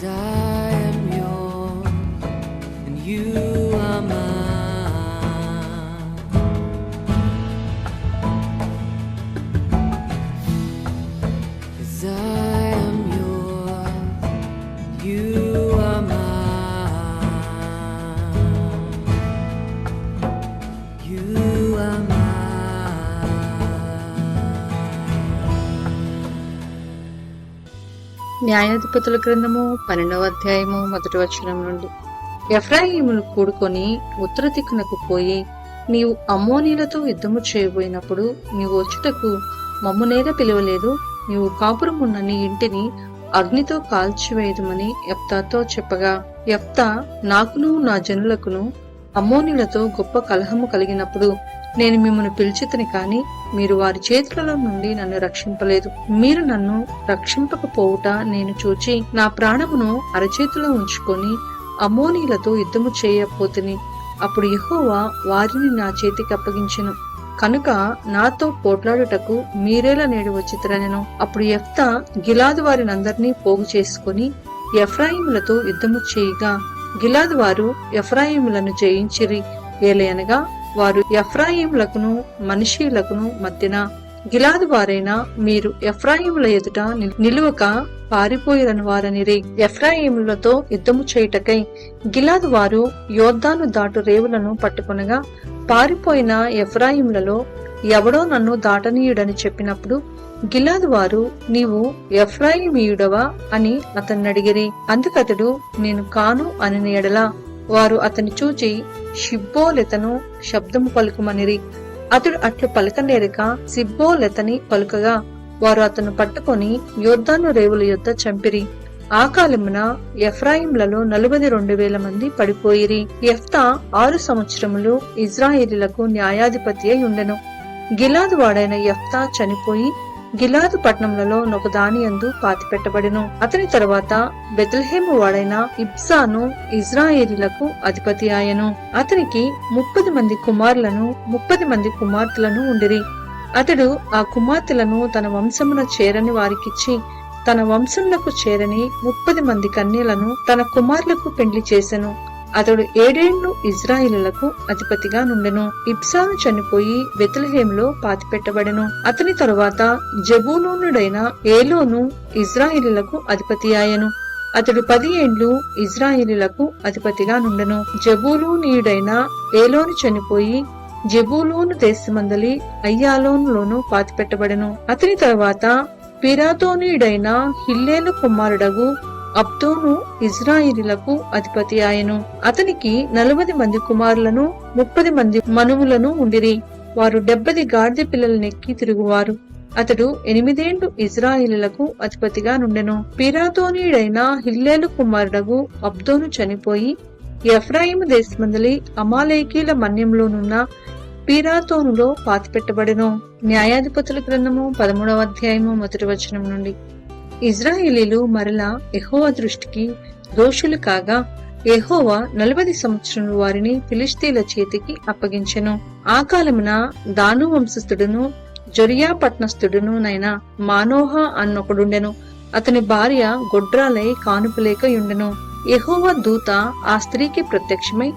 'Cause I am yours and you are mine. 'Cause I am yours, you are mine. You are mine. న్యాయాధిపతుల గ్రంథము 12వ అధ్యాయము 1వ వచనం నుండి. ఎఫ్రాయిములు కూడుకొని ఉత్తర దిక్కునకు పోయి నీవు అమ్మోనీలతో యుద్ధము చేయబోయినప్పుడు నీవు వచ్చుటకు మమ్మునేల పిలువలేదు, నీవు కాపురమున్న నీ ఇంటిని అగ్నితో కాల్చివేయదుమని యెఫ్తాతో చెప్పగా, యెఫ్తా నాకును నా జనులకును అమ్మోనీలతో గొప్ప కలహము కలిగినప్పుడు నేను మిమ్మల్ని పిలిచితిని కాని మీరు వారి చేతులలో నుండి నన్ను రక్షింపలేదు. మీరు నన్ను రక్షింపకపోవుట నేను చూచి నా ప్రాణమును అరచేతిలో ఉంచుకొని అమ్మోనీలతో యుద్ధము చేయపోతిని. అప్పుడు యెహోవా వారిని నా చేతికి అప్పగించెను. కనుక నాతో పోట్లాడుటకు మీరేలా నేడు వచ్చితిరనెను. అప్పుడు యెఫ్తా గిలాదు వారినందరినీ పోగు చేసుకుని ఎఫ్రాయిములతో యుద్ధము చేయగా, గిలాదు వారు ఎఫ్రాయిములను జయించిరి. ఏలయనగా వారు ఎఫ్రాయిములకును మనష్షీయులకును మధ్యన గిలాదు వారైనా మీరు ఎఫ్రాయిముల ఎదుట నిలువక పారిపోయిరని వారనిరి. ఎఫ్రాయిములతో యుద్ధము చేయుటకై గిలాదు వారు యోర్దాను దాటు రేవులను పట్టుకొనగా, పారిపోయిన ఎఫ్రాయిములలో ఎవడో నన్ను దాటనీయుడని చెప్పినప్పుడు గిలాదు వారు నీవు ఎఫ్రాయిమీయుడవా అని అతన్ని అడిగిరి. అందుకతడు నేను కాను అని ఎడల వారు అతని చూచి షిబ్బోలెతను శబ్దము పలుకుమనిరి. అతడు అట్లు పలకనేరక సిబ్బోలెతని పలుకగా వారు అతను పట్టుకొని యోర్దాను రేవుల యొద్ద చంపిరి. ఆ కాలమున ఎఫ్రాయిములలో 42,000 మంది పడిపోయిరి. యెఫ్తా 6 సంవత్సరములు ఇజ్రాయేలీలకు న్యాయాధిపతి అయి ఉండెను. గిలాదు వాడైన యెఫ్తా చనిపోయి గిలాదు పట్టణములలో ఒక దానియందు పాతిపెట్టబడెను. అతని తరువాత బెత్లెహేము వాడైన ఇబ్సాను ఇజ్రాయేలీలకు అధిపతి ఆయను. అతనికి 30 మంది కుమారులను 30 మంది కుమార్తెలను ఉండిరి. అతడు ఆ కుమార్తెలను తన వంశమున చేరని వారికిచ్చి తన వంశములకు చేరని 30 మంది కన్యలను తన కుమారులకు పెండ్లి చేసెను. అతడు 7 ఏళ్లు ఇజ్రాయేలులకు అధిపతిగా నుండెను. ఇబ్సాను చనిపోయి బెత్లెహేములో పాతిపెట్టబడెను. అతని తరువాత జెబూలూనుడైన ఏలోను ఇజ్రాయేలులకు అధిపతి ఆయను. అతడు 10 ఏండ్లు ఇజ్రాయేలులకు అధిపతిగా నుండెను. జెబూలూనీయుడైన ఏలోను చనిపోయి జెబూలూను దేశమందలి అయ్యాలోనులోను పాతిపెట్టబడెను. అతని తరువాత పిరాతోనీయుడైన హిల్లేలు కుమారుడగు అబ్దోను ఇజ్రాయేలీలకు అధిపతి ఆయను. అతనికి 40 మంది కుమారులను 30 మంది మనువులను ఉండిరి. వారు 70 గాడిద పిల్లలనెక్కి తిరుగువారు. అతడు 8 ఏండ్లు ఇజ్రాయేలీలకు అధిపతిగా నుండెను. పిరాతోనీయుడైన హిల్లేలు కుమారుడగు అబ్దోను చనిపోయి ఎఫ్రాయిము దేశమందలి అమాలేకీల మన్యంలోనున్న పిరాతోనులో పాతిపెట్టబడెను. న్యాయాధిపతుల గ్రంథము 13వ అధ్యాయము 1వ వచనం నుండి. ఇజ్రాయేలీలు మరలా యెహోవా దృష్టికి దోషులు కాగా యెహోవా 40 సంవత్సరములు వారిని ఫిలిష్తీయుల చేతికి అప్పగించెను. ఆ కాలమున దాను వంశస్థుడును జొరియా పట్టణస్థుడును నైన మానోహ అన్నొకడుండెను. అతని భార్య గొడ్రాలై కానుపలేక యుండెను. యెహోవా దూత ఆ స్త్రీకి ప్రత్యక్షమై,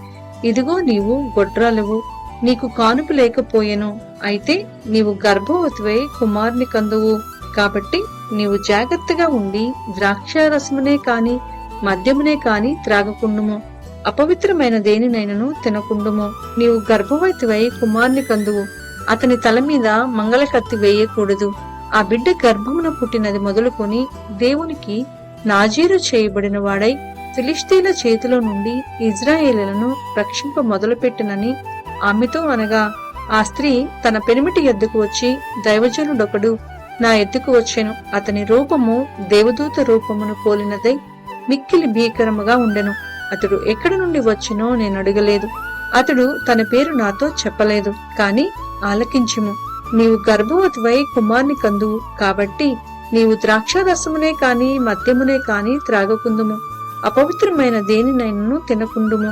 ఇదిగో నీవు గొడ్రాలవు, నీకు కానుపు లేకపోయెను. అయితే నీవు గర్భవతివై కుమారుని కందువు. కాబట్టి నీవు జాగ్రత్తగా ఉండి ద్రాక్షారసమునే కాని మద్యమునే కాని త్రాగకుండుము, అపవిత్రమైన దేనినైనను తినకుండుము. నీవు గర్భవతివై కుమారుని కందువు. అతని తల మీద మంగళకత్తి వేయకూడదు. ఆ బిడ్డ గర్భమున పుట్టినది మొదలుకొని దేవునికి నాజీరు చేయబడిన వాడై ఫిలిష్తీయుల చేతిలో నుండి ఇజ్రాయేలులను రక్షింప మొదలుపెట్టునని ఆమెతో అనగా, ఆ స్త్రీ తన పెనిమిటి ఎద్దుకు వచ్చి, దైవజనుడొకడు నా ఎద్దుకు వచ్చెను. అతని రూపము దేవదూత రూపమును పోలినదై మిక్కిలి భీకరముగా ఉండెను. అతడు ఎక్కడి నుండి వచ్చెనో నేను అడగలేదు. అతడు తన పేరు నాతో చెప్పలేదు. కాని ఆలకించుము, నీవు గర్భవతివై కుమారుని కందువు. కాబట్టి నీవు ద్రాక్షారసమునే కాని మద్యమునే కాని త్రాగకుందుము, అపవిత్రమైన దేనినైనను తినకుండుము.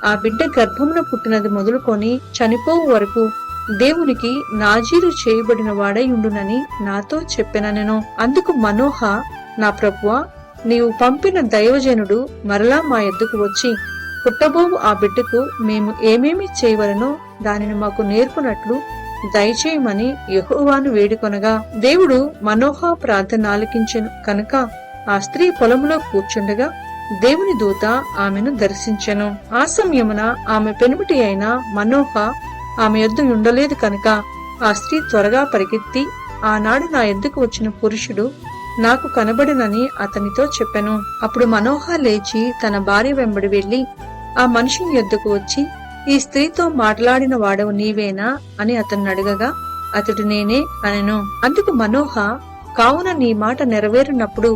ఆ బిడ్డ గర్భమున పుట్టినది మొదలుకొని చనిపోవు వరకు దేవునికి నాజీరు చేయబడిన వాడై ఉండునని నాతో చెప్పెననెను. అందుకు మనోహ, నా ప్రభువా, నీవు పంపిన దైవజనుడు మరలా మా యొద్దకు వచ్చి పుట్టబోవు ఆ బిడ్డకు మేము ఏమేమి చేయవలనో దానిని మాకు నేర్పునట్లు దయచేయమని యెహోవాను వేడుకొనగా దేవుడు మనోహ ప్రార్థన ఆలకించెను కనుక ఆ స్త్రీ పొలంలో కూర్చుండగా దేవుని దూత ఆమెను దర్శించెను. ఆ సమయమున ఆమె పెనుమిటి అయిన మనోహ ఆమె యొద్ద ఉండలేదు కనుక ఆ స్త్రీ త్వరగా పరిగెత్తి ఆనాడు నా యొద్దకు వచ్చిన పురుషుడు నాకు కనబడినని అతనితో చెప్పెను. అప్పుడు మనోహ లేచి తన భార్య వెంబడి వెళ్లి ఆ మనుషుని యొద్దకు వచ్చి, ఈ స్త్రీతో మాట్లాడిన వాడవు నీవేనా అని అతన్ని అడగగా అతడు నేనే అనెను. అందుకు మనోహ, కావున నీ మాట నెరవేరినప్పుడు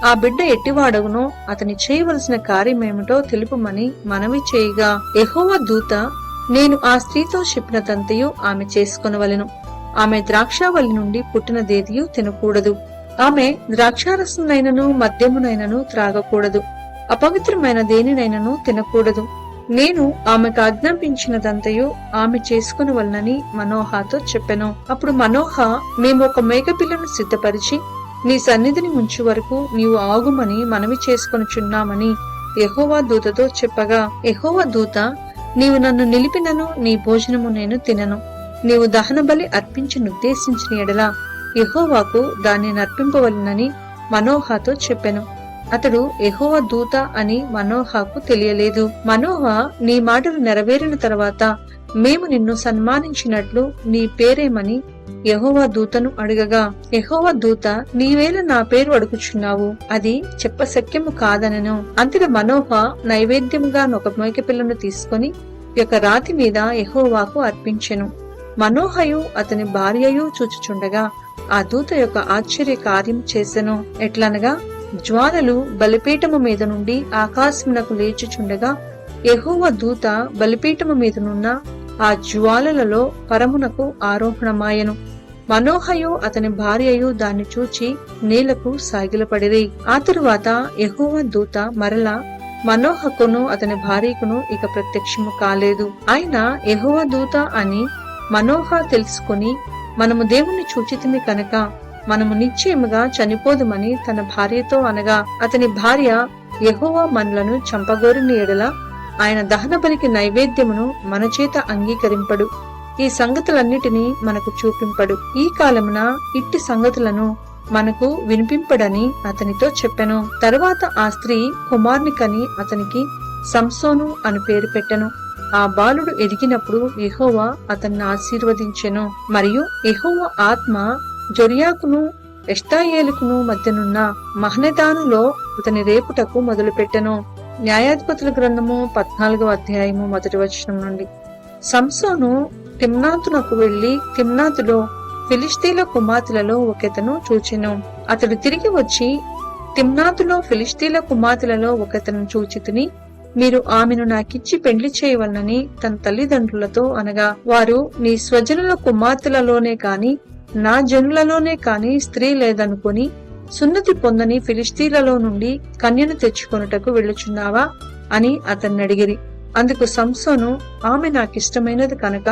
ఆ బిడ్డ ఎట్టివాడవునో అతని చేయవలసిన కార్యమేమిటో తెలుపమని మనవి చేయగా, యెహోవా దూత, నేను ఆ స్త్రీతో చెప్పినదంతయు ఆమె చేసుకొనవలెను. ఆమె ద్రాక్షావల్లి నుండి పుట్టినదేదియూ తినకూడదు. ఆమె ద్రాక్షారసమునైనను మద్యమునైనను త్రాగకూడదు. అపవిత్రమైన దేనినైనను తినకూడదు. నేను ఆమెకు ఆజ్ఞాపించినదంతయు ఆమె చేసుకునవలనని మనోహతో చెప్పెను. అప్పుడు మనోహ, మేము ఒక మేకపిల్లను సిద్ధపరిచి నీ సన్నిధిని ఉంచు వరకు నీవు ఆగుమని మనవి చేసుకొనుచున్నామని యెహోవా దూతతో చెప్పగా, యెహోవా దూత, నీవు నన్ను నిలిపినను నీ భోజనము నేను తినను. నీవు దహన బలి అర్పించనుద్దేశించిన ఎడల యెహోవాకు దాన్ని నర్పింపవలెనని మనోహతో చెప్పెను. అతడు యెహోవా దూత అని మనోహకు తెలియలేదు. మనోహ, నీ మాటలు నెరవేరిన తర్వాత మేము నిన్ను సన్మానించినట్లు నీ పేరేమని యెహోవా దూతను అడగగా, యెహోవా దూత, నీవేళ నా పేరు అడుగుచున్నావు, అది చెప్పశక్యము కాదనెను. అంతట మనోహ నైవేద్యముగా ఒక మేకపిల్లను తీసుకుని యొక్క రాతి మీద యెహోవాకు అర్పించెను. మనోహయు అతని భార్యయు చూచుచుండగా ఆ దూత యొక్క ఆశ్చర్య కార్యం చేసెను. ఎట్లనగా, జ్వాలలు బలిపీఠము మీద నుండి ఆకాశమునకు లేచుచుండగా యెహోవా దూత బలిపీఠము మీదనున్న ఆ జ్వాలలలో పరమునకు ఆరోహణమాయెను. మనోహయు అతని భార్యయు దాన్ని చూచి నేలకు సాగిలపడిరి. ఆ తరువాత యెహోవా దూత మరలా మనోహకును అతని భార్యకును ఇక ప్రత్యక్షము కాలేదు. ఆయన యెహోవా దూత అని మనోహ తెలుసుకుని, మనము దేవుణ్ణి చూచితిమి కనుక మనము నిశ్చయముగా చనిపోదుమని తన భార్యతో అనగా, అతని భార్య, యెహోవా మనలను చంపగోరిన ఎడల ఆయన దహన బలికి నైవేద్యమును మన చేత అంగీకరింపడు, ఈ సంగతులన్నిటినీ మనకు చూపింపడు, ఈ కాలమున ఇట్టి సంగతులను మనకు వినిపింపడని అతనితో చెప్పెను. తరువాత ఆ స్త్రీ కుమార్ని కని అతనికి సంసోను అని పేరు పెట్టెను. ఆ బాలుడు ఎదిగినప్పుడు యెహోవా అతన్ని ఆశీర్వదించెను. మరియు యెహోవా ఆత్మ జొర్యాకును ఎష్తాయేలుకును మధ్యనున్న మహనెదానులో అతని రేపుటకు మొదలుపెట్టెను. న్యాయాధిపతుల గ్రంథము 14వ అధ్యాయము 1వ వచనం నుండి. సంసోను తిమ్నాతునకు వెళ్లి తిమ్నాతులో ఫిలిష్తీల కుమార్తెలలో ఒకతను చూచెను. అతడు తిరిగి వచ్చి, తిమ్నాతులో ఫిలిష్తీల కుమార్తెలలో ఒకతను చూచితిని, మీరు ఆమెను నాకిచ్చి పెండ్లి చేయవలనని తన తల్లిదండ్రులతో అనగా, వారు నీ స్వజనుల కుమార్తెలలోనే కాని నా జనులలోనే కాని స్త్రీ లేదనుకుని సున్నతి పొందని ఫిలిష్తీలలో నుండి కన్యను తెచ్చుకొనుటకు వెళ్ళుచున్నావా అని అతన్ని అడిగిరి. అందుకు సంసోను, ఆమె నాకిష్టమైనది కనుక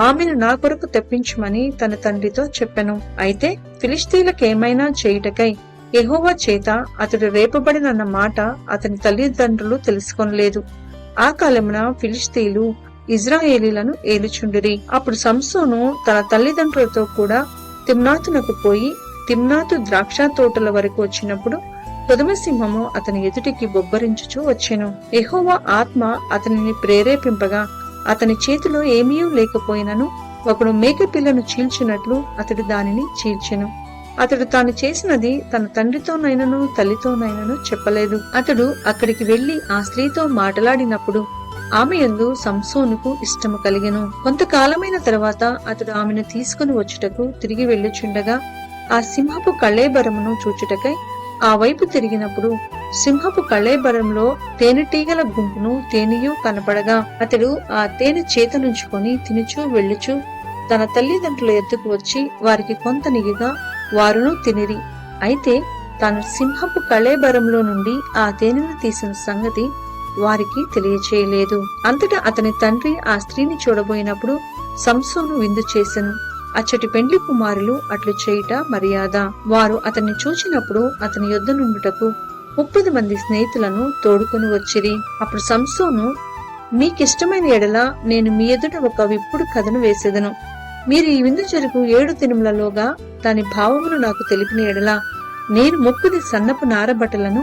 ఆమెను నా కొరకు తెప్పించమని తన తండ్రితో చెప్పెను. అయితే ఫిలిష్తీలకేమైనా చేయుటకై యెహోవా చేత అతడు రేపబడినన్న మాట అతని తల్లిదండ్రులు తెలుసుకొనలేదు. ఆ కాలమున ఫిలిష్తీలు ఇజ్రాయేలీలను ఏలుచుండిరి. అప్పుడు సంసోను తన తల్లిదండ్రులతో కూడా తిమ్నాతునకు పోయి తిమ్నాతు ద్రాక్ష తోటల వరకు వచ్చినప్పుడు కొదమసింహము అతని ఎదుటికి బొబ్బరించుచూ వచ్చెను. యెహోవా ఆత్మ అతనిని ప్రేరేపింపగా అతని చేతిలో ఏమీ లేకపోయినను ఒకడు మేకపిల్లను చీల్చినట్లు అతడు దానిని చీల్చెను. అతడు తాను చేసినది తన తండ్రితోనైనను తల్లితోనైనను చెప్పలేదు. అతడు అక్కడికి వెళ్లి ఆ స్త్రీతో మాట్లాడినప్పుడు ఆమె యందు సంసోనుకు ఇష్టము కలిగెను. కొంతకాలమైన తర్వాత అతడు ఆమెను తీసుకుని వచ్చుటకు తిరిగి వెళ్ళుచుండగా ఆ సింహపు కళేబరమును చూచుటకై ఆ వైపు తిరిగినప్పుడు సింహపు కళేబరంలో తేనెటీగల గుంపును తేనెయు కనపడగా అతడు ఆ తేనె చేతనుంచుకొని తినుచూ వెళ్ళుచు తన తల్లిదండ్రుల ఎద్దుకు వచ్చి వారికి కొంత నిగిగా వారును తినిరి. అయితే తాను సింహపు కళేబరంలో నుండి ఆ తేనెను తీసిన సంగతి వారికి తెలియచేయలేదు. అంతటా అతని తండ్రి ఆ స్త్రీని చూడబోయినప్పుడు సంసోను విందు చేసెను. అచ్చటి పెండ్లి కుమారులు అట్లు చేయుట మర్యాద. వారు అతన్ని చూచినప్పుడు అతని యొద్ద నుండుటకు 30 మంది స్నేహితులను తోడుకొని వచ్చిరి. అప్పుడు సంసోను, మీకిష్టమైన ఎడల నేను మీ ఎదుట ఒక విప్పుడు కథను వేసేదను. మీరు ఈ విందు జరుగు 7 దినములలోగా దాని భావమును నాకు తెలిపిన ఎడల నేను 30 సన్నపు నారబట్టలను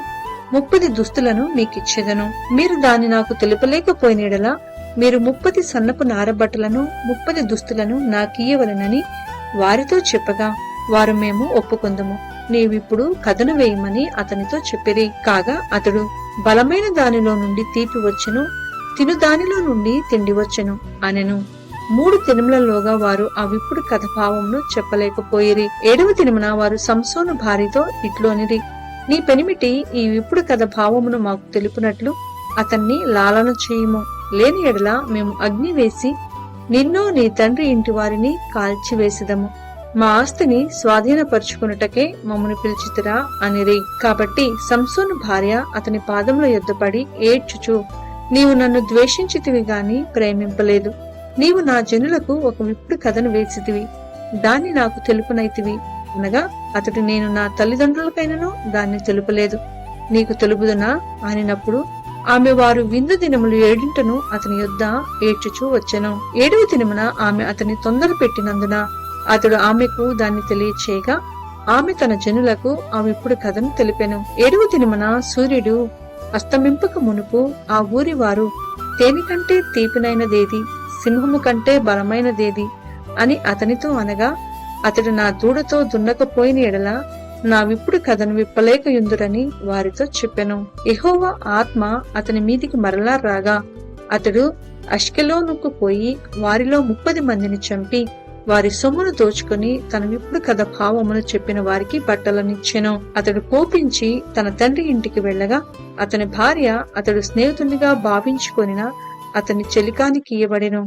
30 దుస్తులను మీకిచ్చేదను. మీరు దాన్ని నాకు తెలుపలేకపోయిన ఎడల మీరు 30 సన్నపు నారబట్టలను 30 దుస్తులను నాకియ్యవలెనని వారితో చెప్పగా వారు మేము ఒప్పుకొందుము, నీవిప్పుడు కథను వేయమని అతనితో చెప్పిరి. కాగా అతడు బలమైన దానిలో నుండి తీపి వచ్చెను, తిను దానిలో నుండి తిండి వచ్చెను అనెను. 3 దినములలోగా వారు ఆ విప్పుడు కథ భావమును చెప్పలేకపోయిరి. 7వ దినమున వారు సంసోను భార్యతో ఇట్లు అనిరి, నీ పెనిమిటి ఈ విప్పుడు కథ భావమును మాకు తెలుపునట్లు అతన్ని లాలన చేయుము. లేని ఎడల మేము అగ్ని వేసి నిన్ను నీ తండ్రి ఇంటి వారిని కాల్చివేసిదము. మా ఆస్తిని స్వాధీనపరుచుకున్నటకే మమ్మను పిలిచితిరా అనిరి. కాబట్టి సంసోను భార్య అతని పాదముల యొద్దపడి ఏడ్చుచు, నీవు నన్ను ద్వేషించితివి గాని ప్రేమింపలేదు. నీవు నా జనులకు ఒక విప్పుడు కథను వేసితివి, దాన్ని నాకు తెలుపునైతివి అనగా అతడు, నేను నా తల్లిదండ్రులకైనను దాన్ని తెలుపలేదు, నీకు తెలుపుదునా అనినప్పుడు ఆమె వారు విందు దినములు 7 అతని యొద్ద ఏడ్చుచూ వచ్చెను. 7వ దినమున ఆమె అతని తొందర పెట్టినందున అతడు ఆమెకు దాన్ని తెలియచేయగా ఆమె తన జనులకు ఆ విప్పుడు కథను తెలిపెను. 7వ దినమున సూర్యుడు అస్తమింపక మునుపు ఆ ఊరి వారు, తేనె కంటే తీపినైనదేది, సింహము కంటే బలమైనదేది అని అతనితో అనగా అతడు నా దూడతో దున్నకపోయిన ఎడల నా విప్పుడు కథను విప్పలేకయుందురని వారితో చెప్పెను. యెహోవా ఆత్మ అతని మీదికి మరలా రాగా అతడు అష్కెలోనుకు పోయి వారిలో 30 మందిని చంపి వారి సొమ్మును దోచుకుని తన విప్పుడు కథ భావమును చెప్పిన వారికి బట్టలనిచ్చెను. అతడు కోపించి తన తండ్రి ఇంటికి వెళ్ళగా అతని భార్య అతడు స్నేహితునిగా భావించుకొనిన అతని చెలికానికి ఇయ్యబడెను.